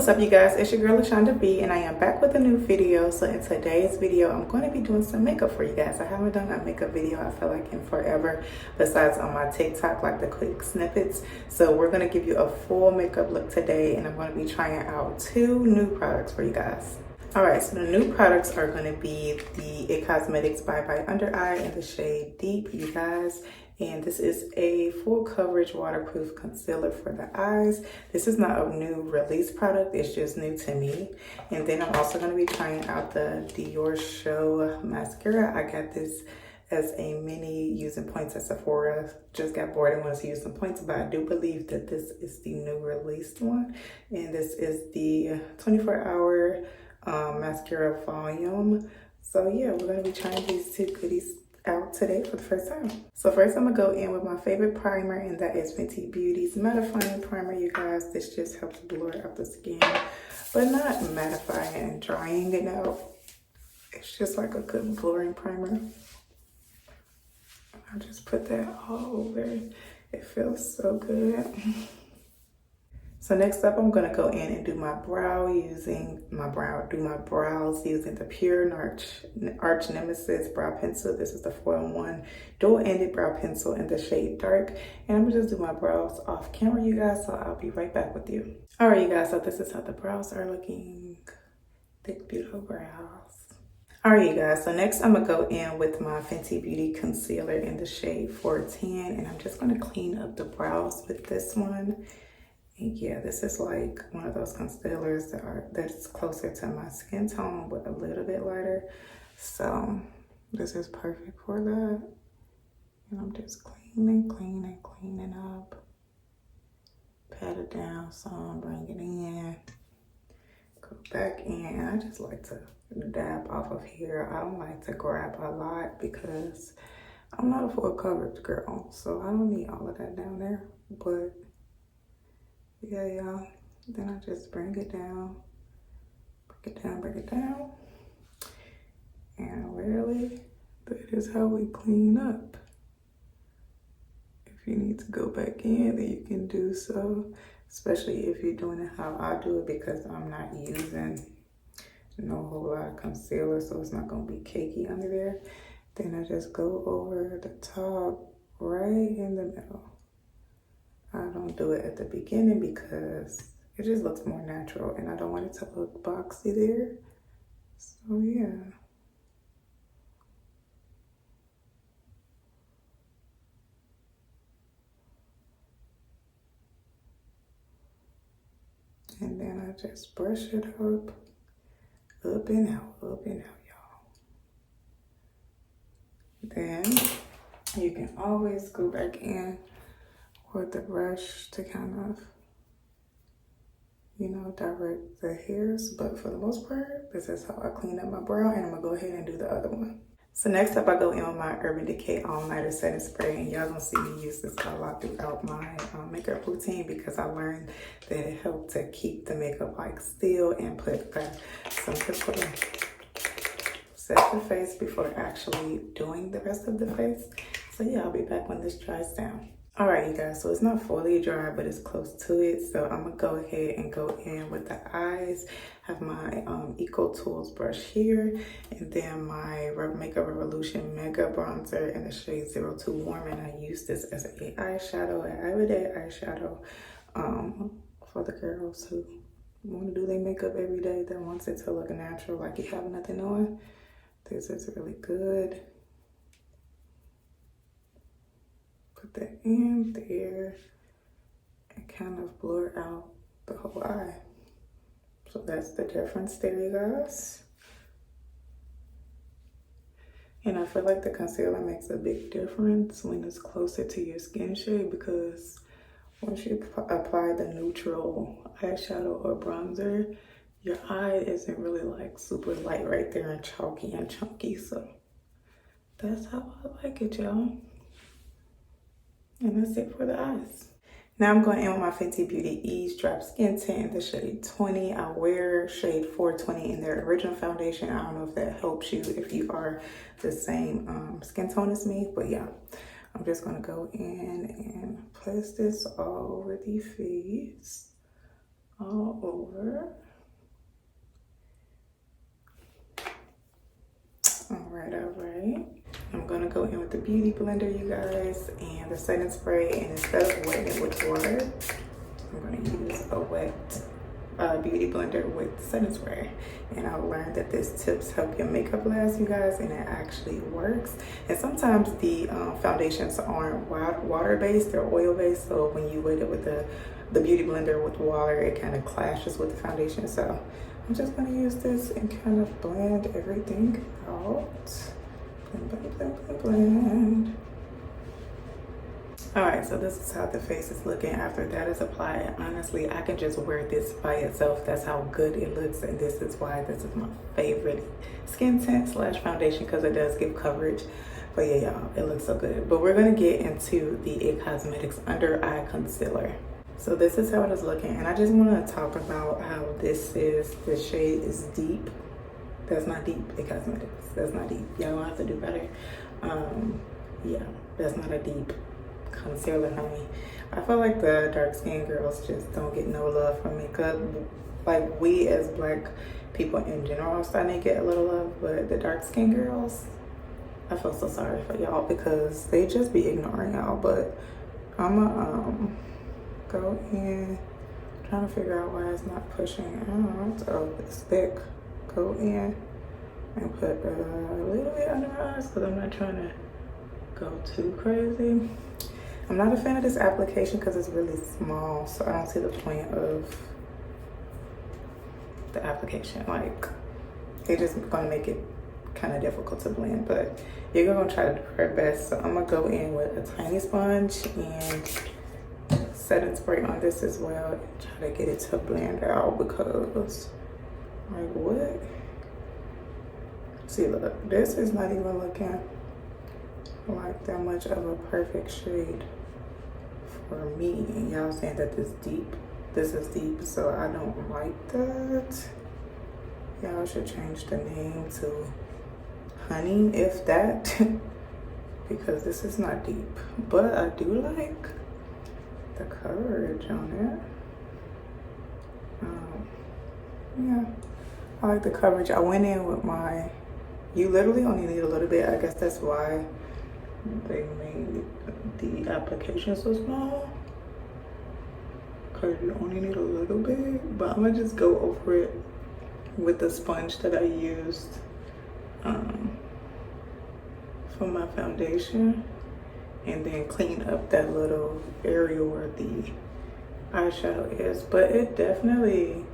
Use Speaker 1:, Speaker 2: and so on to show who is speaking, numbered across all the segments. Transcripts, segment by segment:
Speaker 1: What's up you guys, it's your girl LaShonda B and I am back with a new video. So in today's video I'm going to be doing some makeup for you guys. I haven't done a makeup video I feel like in forever, besides on my TikTok, like the quick snippets. So we're going to give you a full makeup look today and I'm going to be trying out 2 new products for you guys. Alright, so the new products are going to be the It Cosmetics Bye Bye Under Eye in the shade Deep, you guys. And this is a full coverage waterproof concealer for the eyes. This is not a new release product, it's just new to me. And then I'm also going to be trying out the Diorshow mascara. I got this as a mini using points at Sephora. Just got bored and wanted to use some points, but I do believe that this is the new released one. And this is the 24-hour mascara volume. So yeah, we're going to be trying these 2 goodies out today for the first time. So first I'm gonna go in with my favorite primer, and that is Fenty Beauty's mattifying primer, you guys. This just helps blur out the skin, but not mattifying and drying it out. It's just like a good blurring primer. I just put that all over. It feels so good. So next up, I'm gonna go in and do my brows using the Pure Arch Nemesis brow pencil. This is the 4-in-1 dual-ended brow pencil in the shade Dark. And I'm gonna just do my brows off camera, you guys, so I'll be right back with you. All right, you guys, so this is how the brows are looking. Thick, beautiful brows. All right, you guys, so next I'm gonna go in with my Fenty Beauty concealer in the shade 410, and I'm just gonna clean up the brows with this one. Yeah, this is like one of those concealers that's closer to my skin tone but a little bit lighter. So this is perfect for that. And I'm just cleaning up. Pat it down some, bring it in, go back in. I just like to dab off of here. I don't like to grab a lot because I'm not a full coverage girl, so I don't need all of that down there. But yeah, y'all. Then I just bring it down. And literally, that is how we clean up. If you need to go back in, then you can do so. Especially if you're doing it how I do it, because I'm not using no whole lot of concealer, so it's not gonna be cakey under there. Then I just go over the top, right in the middle. I don't do it at the beginning because it just looks more natural and I don't want it to look boxy there. So yeah. And then I just brush it up and out, y'all. Then you can always go back in with the brush to kind of, you know, direct the hairs. But for the most part, this is how I clean up my brow, and I'm gonna go ahead and do the other one. So next up, I go in with my Urban Decay All Nighter Setting Spray, and y'all gonna see me use this a lot throughout my makeup routine because I learned that it helped to keep the makeup like still and put some put set the face before actually doing the rest of the face. So yeah, I'll be back when this dries down. All right, you guys, so it's not fully dry, but it's close to it. So I'm gonna go ahead and go in with the eyes. Have my Eco Tools brush here, and then my Makeup Revolution Mega Bronzer in the shade 02 Warm, and I use this as an eyeshadow, an everyday eyeshadow for the girls who want to do their makeup every day, that wants it to look natural, like you have nothing on. This is really good. Put that in there and kind of blur out the whole eye. So that's the difference there, you guys. And I feel like the concealer makes a big difference when it's closer to your skin shade, because once you apply the neutral eyeshadow or bronzer, your eye isn't really like super light right there and chalky and chunky. So that's how I like it, y'all. And that's it for the eyes. Now I'm going in with my Fenty Beauty Eavesdrop Skin Tint in the shade 20. I wear shade 420 in their original foundation. I don't know if that helps you if you are the same skin tone as me, but yeah. I'm just gonna go in and place this all over the face. all over. All right. I'm gonna go in with the beauty blender, you guys, and the setting spray, and instead of wetting it with water, I'm gonna use a wet beauty blender with setting spray. And I learned that this tips help your makeup last, you guys, and it actually works. And sometimes the foundations aren't water-based, they're oil-based, so when you wet it with the beauty blender with water, it kind of clashes with the foundation. So I'm just gonna use this and kind of blend everything out. Blend. All right, so this is how the face is looking after that is applied. Honestly, I can just wear this by itself. That's how good it looks, and this is why this is my favorite skin tint slash foundation, because it does give coverage. But yeah, y'all, it looks so good. But we're gonna get into the It Cosmetics Under Eye Concealer. So this is how it is looking, and I just want to talk about how the shade is deep. That's not deep, It Cosmetics. That's not deep. Y'all gonna have to do better. Yeah, that's not a deep concealer, honey. I feel like the dark skinned girls just don't get no love from makeup. Like, we as black people in general are starting to get a little love, but the dark skinned girls, I feel so sorry for y'all because they just be ignoring y'all. But I'ma go in, trying to figure out why it's not pushing out. Oh, it's thick. Go in and put a little bit under my eyes because I'm not trying to go too crazy. I'm not a fan of this application because it's really small, so I don't see the point of the application. Like, it's just gonna make it kind of difficult to blend, but you're gonna try to do your best. So I'm gonna go in with a tiny sponge and setting spray on this as well and try to get it to blend out because, like, what? See, look, this is not even looking like that much of a perfect shade for me. And y'all saying that this is deep, so I don't like that. Y'all should change the name to Honey, if that, because this is not deep. But I do like the coverage on it. Yeah, I like the coverage. I went in with you literally only need a little bit. I guess that's why they made the application so small, because you only need a little bit. But I'm gonna just go over it with the sponge that I used for my foundation, and then clean up that little area where the eyeshadow is. But it definitely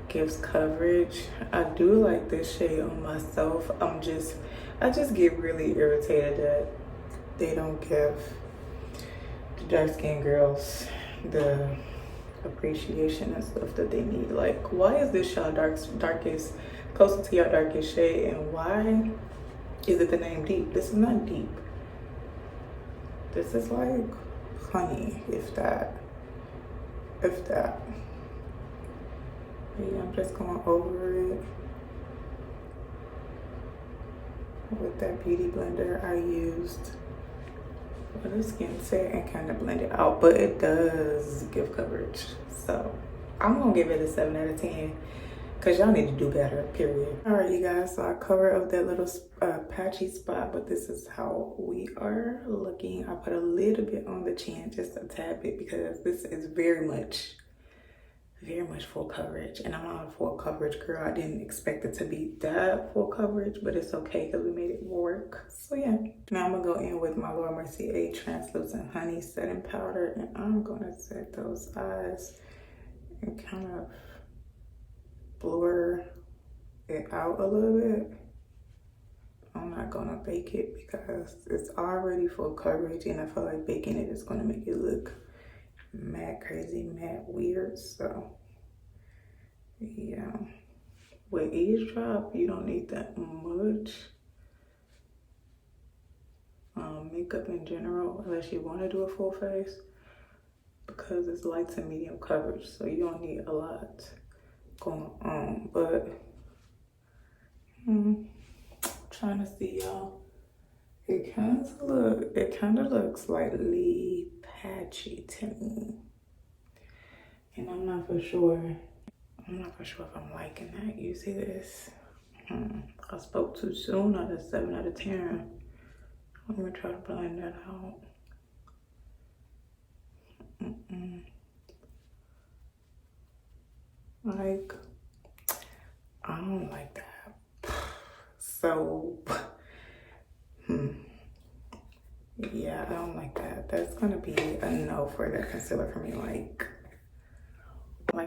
Speaker 1: gives coverage. I do like this shade on myself. I just get really irritated that they don't give the dark skinned girls the appreciation and stuff that they need. Like, why is this y'all darkest, closer to your darkest shade, and why is it the name deep? This is not deep. This is like honey, if that. Yeah, I'm just going over it with that beauty blender I used for the skin set and kind of blend it out, but it does give coverage. So I'm gonna give it a 7 out of 10 because y'all need to do better, period. All right, you guys, so I covered up that little patchy spot, but this is how we are looking. I put a little bit on the chin, just a tad bit, because this is very much full coverage, and I'm not a full coverage girl. I didn't expect it to be that full coverage, but it's okay because we made it work. So yeah, now I'm gonna go in with my Laura Mercier translucent honey setting powder, and I'm gonna set those eyes and kind of blur it out a little bit. I'm not gonna bake it because it's already full coverage, and I feel like baking it is gonna make it look mad crazy, mad weird. So yeah, with each drop you don't need that much makeup in general, unless you want to do a full face, because it's light to medium coverage, so you don't need a lot going on. But trying to see, y'all, it kind of looks slightly patchy to me. And I'm not for sure if I'm liking that. You see this? I spoke too soon out of 7 out of 10. I'm gonna try to blend that out. Like, I don't like that. So, yeah, I don't like that. That's gonna be a no for that concealer for me. Like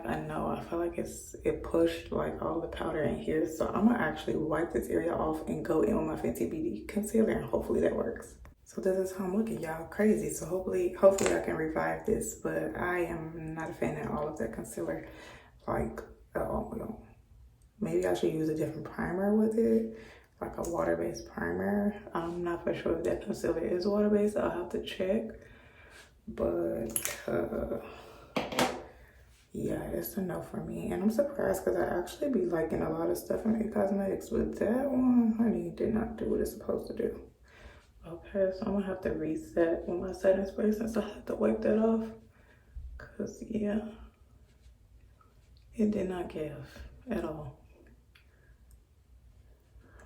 Speaker 1: I know, I feel like it pushed like all the powder in here. So I'm gonna actually wipe this area off and go in with my Fenty Beauty concealer, and hopefully that works. So this is how I'm looking, y'all. Crazy. So hopefully I can revive this, but I am not a fan of all of that concealer, like at all. Maybe I should use a different primer with it, like a water-based primer. I'm not for sure if that concealer is water-based. I'll have to check. But yeah, it's a no for me. And I'm surprised because I actually be liking a lot of stuff in cosmetics, but that one, honey, did not do what it's supposed to do. Okay, so I'm gonna have to reset with my setting spray since I have to wipe that off. Cause yeah, it did not give at all.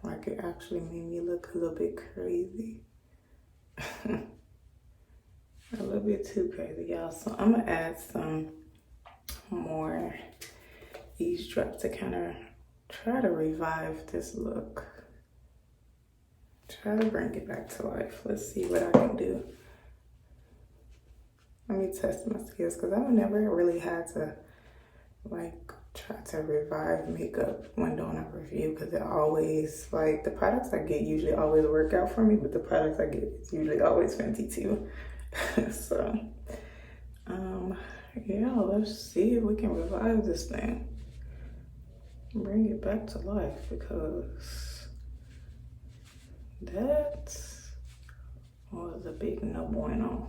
Speaker 1: Like it actually made me look a little bit crazy. A little bit too crazy, y'all. So I'm gonna add some more eavesdrop to kind of try to revive this look. Try to bring it back to life. Let's see what I can do. Let me test my skills because I've never really had to like try to revive makeup when doing a review, because it always, like, the products I get usually always work out for me, but the products I get is usually always Fenty too. So yeah, let's see if we can revive this thing, bring it back to life, because that was a big no bueno.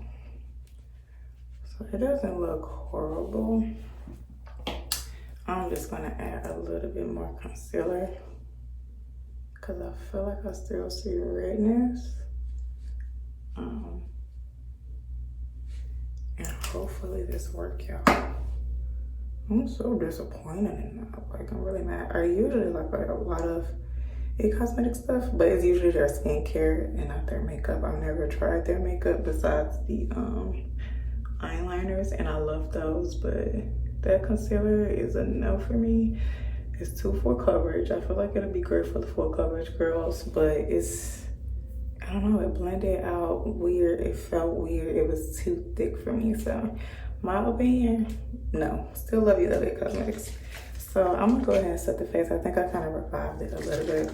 Speaker 1: So it doesn't look horrible. I'm just gonna add a little bit more concealer because I feel like I still see redness. And hopefully this works, y'all. I'm so disappointed in that. Like, I'm really mad. I usually like a lot of cosmetic stuff, but it's usually their skincare and not their makeup. I've never tried their makeup besides the eyeliners, and I love those, but that concealer is a no for me. It's too full coverage. I feel like it'll be great for the full coverage girls, but it's, I don't know, it blended out weird. It felt weird. It was too thick for me. So my opinion, no. Still love you, LA Cosmetics. So I'm gonna go ahead and set the face. I think I kind of revived it a little bit.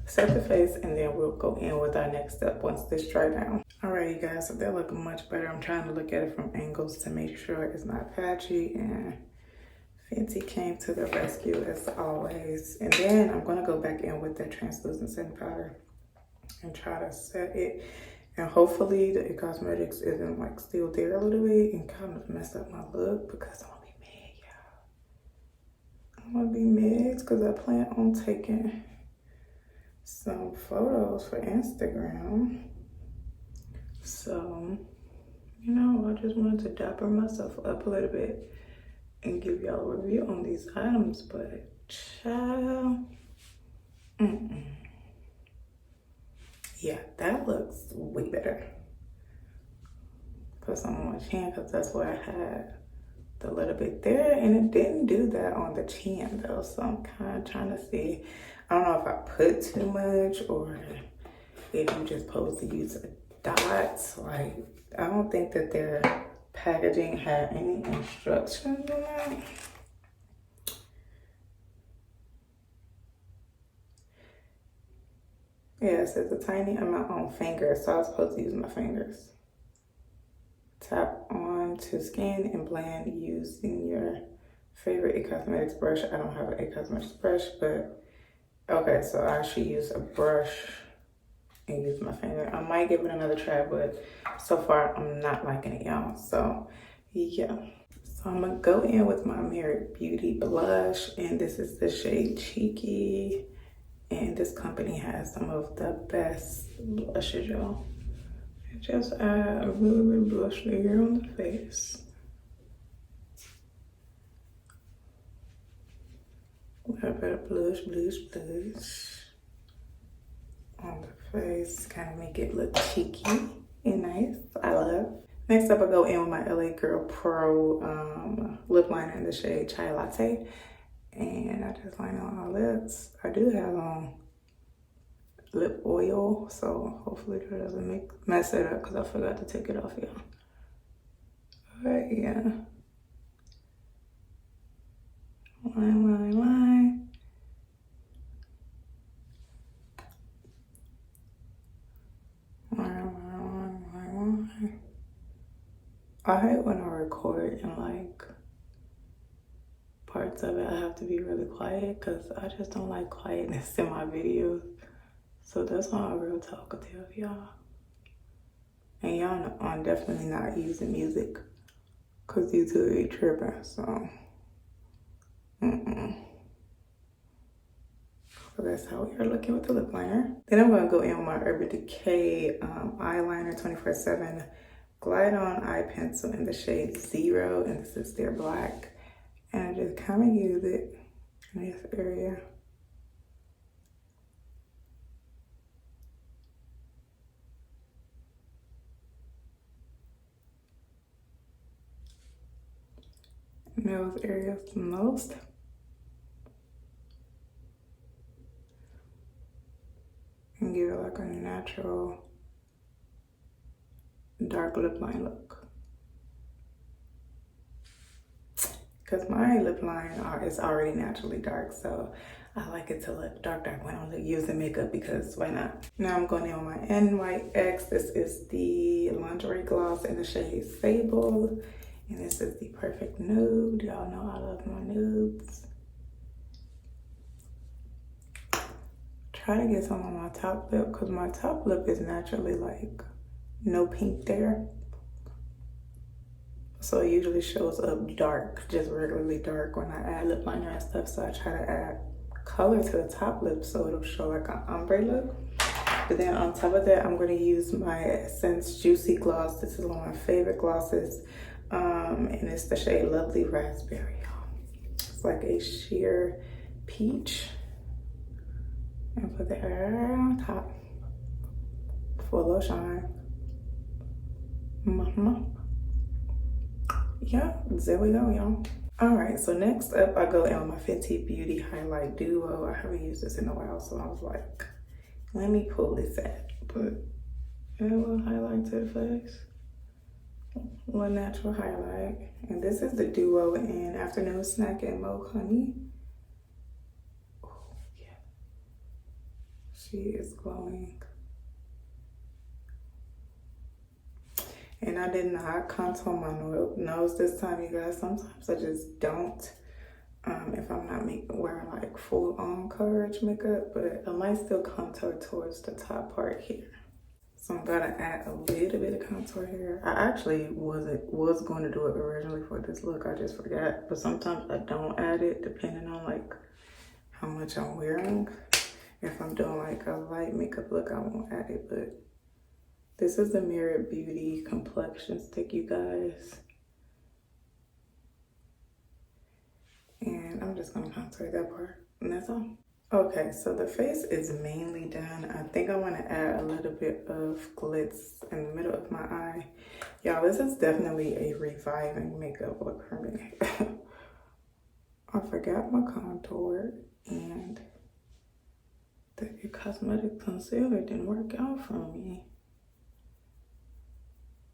Speaker 1: Set the face, and then we'll go in with our next step once this dry down. Alright, you guys, so they're looking much better. I'm trying to look at it from angles to make sure it's not patchy, and Fenty came to the rescue as always. And then I'm gonna go back in with the translucent setting powder and try to set it. And hopefully the cosmetics isn't like still there a little bit and kind of mess up my look, because I'm gonna be mad, y'all. I'm gonna be mad because I plan on taking some photos for Instagram. So, you know, I just wanted to dapper myself up a little bit and give y'all a review on these items, but child, yeah, that looks way better. Put some on my chin because that's where I had the little bit there, and it didn't do that on the chin though, so I'm kind of trying to see. I don't know if I put too much or if you're just supposed to use a dot. Like, I don't think that their packaging had any instructions on that. Yeah, it says a tiny amount on fingers, so I was supposed to use my fingers. Tap on to skin and blend using your favorite cosmetics brush. I don't have an cosmetics brush, but okay, so I should use a brush and use my finger. I might give it another try, but so far I'm not liking it, y'all. So yeah, so I'm gonna go in with my Merit Beauty blush, and this is the shade Cheeky, and this company has some of the best blushes, y'all. Just add a little bit of blush here on the face. A little bit of blush on the face. Kind of make it look cheeky and nice. I love. Next up, I go in with my LA Girl Pro lip liner in the shade Chai Latte. And I just line on my lips. I do have lip oil, so hopefully that doesn't mess it up because I forgot to take it off, y'all. But yeah. Line. I hate when I record and like parts of it I have to be really quiet because I just don't like quietness in my videos. So that's why I'm real talkative, y'all. And y'all know I'm definitely not using music because YouTube be tripping, so. So that's how we are looking with the lip liner. Then I'm gonna go in with my Urban Decay eyeliner 24/7 Glide On Eye Pencil in the shade 0, and this is their black. And I just kind of use it in this area. In those areas the most. And give it like a natural dark lip line look. Because my lip line is already naturally dark, so I like it to look dark when I'm using makeup because why not? Now I'm going in with my NYX. This is the lingerie gloss in the shade Sable. And this is the Perfect Nude. Y'all know I love my nudes. Try to get some on my top lip because my top lip is naturally like no pink there. So it usually shows up dark, just regularly dark when I add lip liner and stuff. So I try to add color to the top lip so it'll show like an ombre look. But then on top of that, I'm going to use my Essence Juicy Gloss. This is one of my favorite glosses. And it's the shade Lovely Raspberry. It's like a sheer peach. And put that right on top for a little shine. Yeah, there we go, y'all. All right, so next up, I go in with my Fenty Beauty Highlight Duo. I haven't used this in a while, so I was like, let me pull this out. But a little highlight to the face. A little natural highlight. And this is the Duo in Afternoon Snack and Mo Honey. Oh, yeah. She is glowing. And I did not contour my nose this time, you guys. Sometimes I just don't. If I'm not wearing like full on coverage makeup, but I might still contour towards the top part here. So I'm gonna add a little bit of contour here. I actually was going to do it originally for this look. I just forgot. But sometimes I don't add it depending on like how much I'm wearing. If I'm doing like a light makeup look, I won't add it. But this is the Mirror Beauty complexion stick, you guys. And I'm just gonna contour that part, and that's all. Okay, so the face is mainly done. I think I wanna add a little bit of glitz in the middle of my eye. Y'all, this is definitely a reviving makeup look for me. I forgot my contour, and the cosmetic concealer didn't work out for me.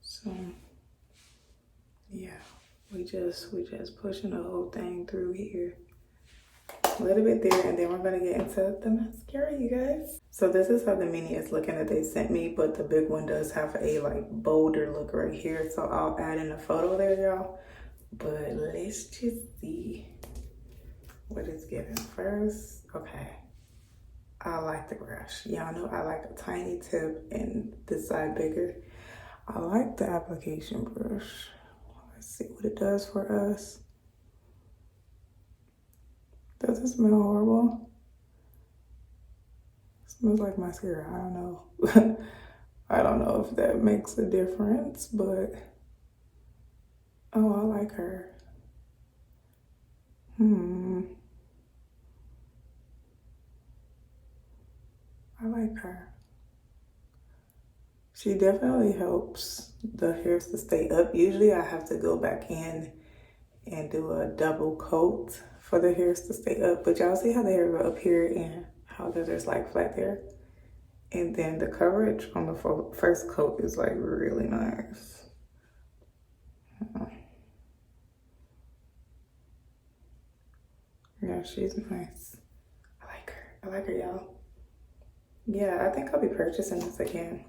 Speaker 1: So, yeah. We just pushing the whole thing through here. A little bit there, and then we're gonna get into the mascara, you guys. So this is how the mini is looking that they sent me, but the big one does have a like bolder look right here. So I'll add in a photo there, y'all. But let's just see what it's giving first. Okay. I like the brush. Y'all know I like a tiny tip and this side bigger. I like the application brush. Let's see what it does for us. Does it smell horrible? It smells like mascara, I don't know. I don't know if that makes a difference, but oh, I like her. I like her. She definitely helps the hairs to stay up. Usually I have to go back in and do a double coat for the hairs to stay up. But y'all see how the hair go up here and how there's like flat there? And then the coverage on the first coat is like really nice. Yeah, she's nice. I like her. I like her, y'all. Yeah, I think I'll be purchasing this again.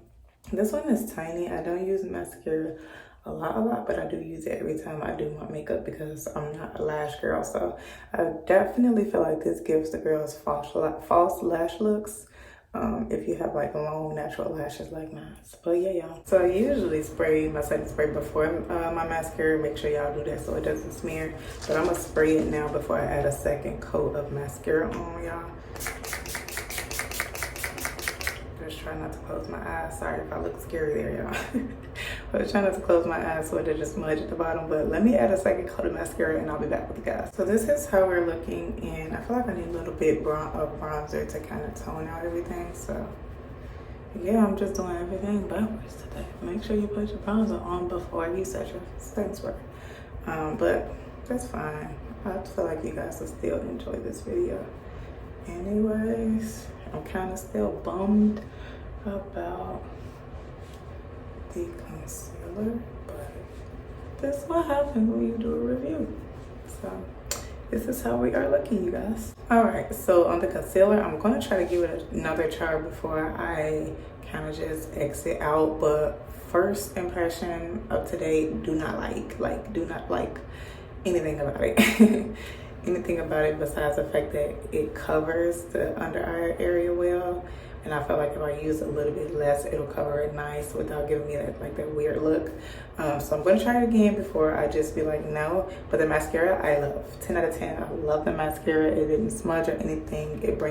Speaker 1: This one is tiny. I don't use mascara a lot, but I do use it every time I do my makeup because I'm not a lash girl. So I definitely feel like this gives the girls false lash looks if you have like long natural lashes like mine. But yeah, y'all. So I usually spray my setting spray before my mascara. Make sure y'all do that so it doesn't smear. But I'm gonna spray it now before I add a second coat of mascara on, y'all. Just try not to close my eyes. Sorry if I look scary there, y'all. But try not to close my eyes so it doesn't just smudge at the bottom. But let me add a second coat of mascara and I'll be back with you guys. So this is how we're looking, and I feel like I need a little bit of bronzer to kind of tone out everything. So yeah, I'm just doing everything backwards today. Make sure you put your bronzer on before you set your setting spray. But that's fine. I feel like you guys will still enjoy this video. Anyways, I'm kind of still bummed about the concealer, but that's what happens when you do a review. So this is how we are looking, you guys. All right, so on the concealer, I'm going to try to give it another try before I kind of just exit out. But first impression of today, do not like anything about it. Anything about it besides the fact that it covers the under eye area well, and I feel like if I use a little bit less, it'll cover it nice without giving me that weird look. So I'm gonna try it again before I just be like no. But the mascara I love, 10 out of 10. I love the mascara. It didn't smudge or anything. It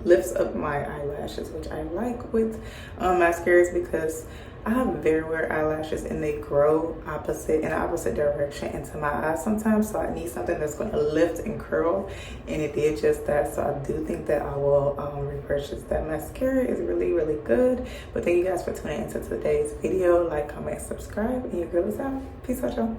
Speaker 1: lifts up my eyelashes, which I like with mascaras because I have very weird eyelashes and they grow in the opposite direction into my eyes sometimes. So I need something that's going to lift and curl, and it did just that. So I do think that I will repurchase that mascara. It's really, really good. But thank you guys for tuning into today's video. Like, comment, subscribe, and your girl is out. Peace out, y'all.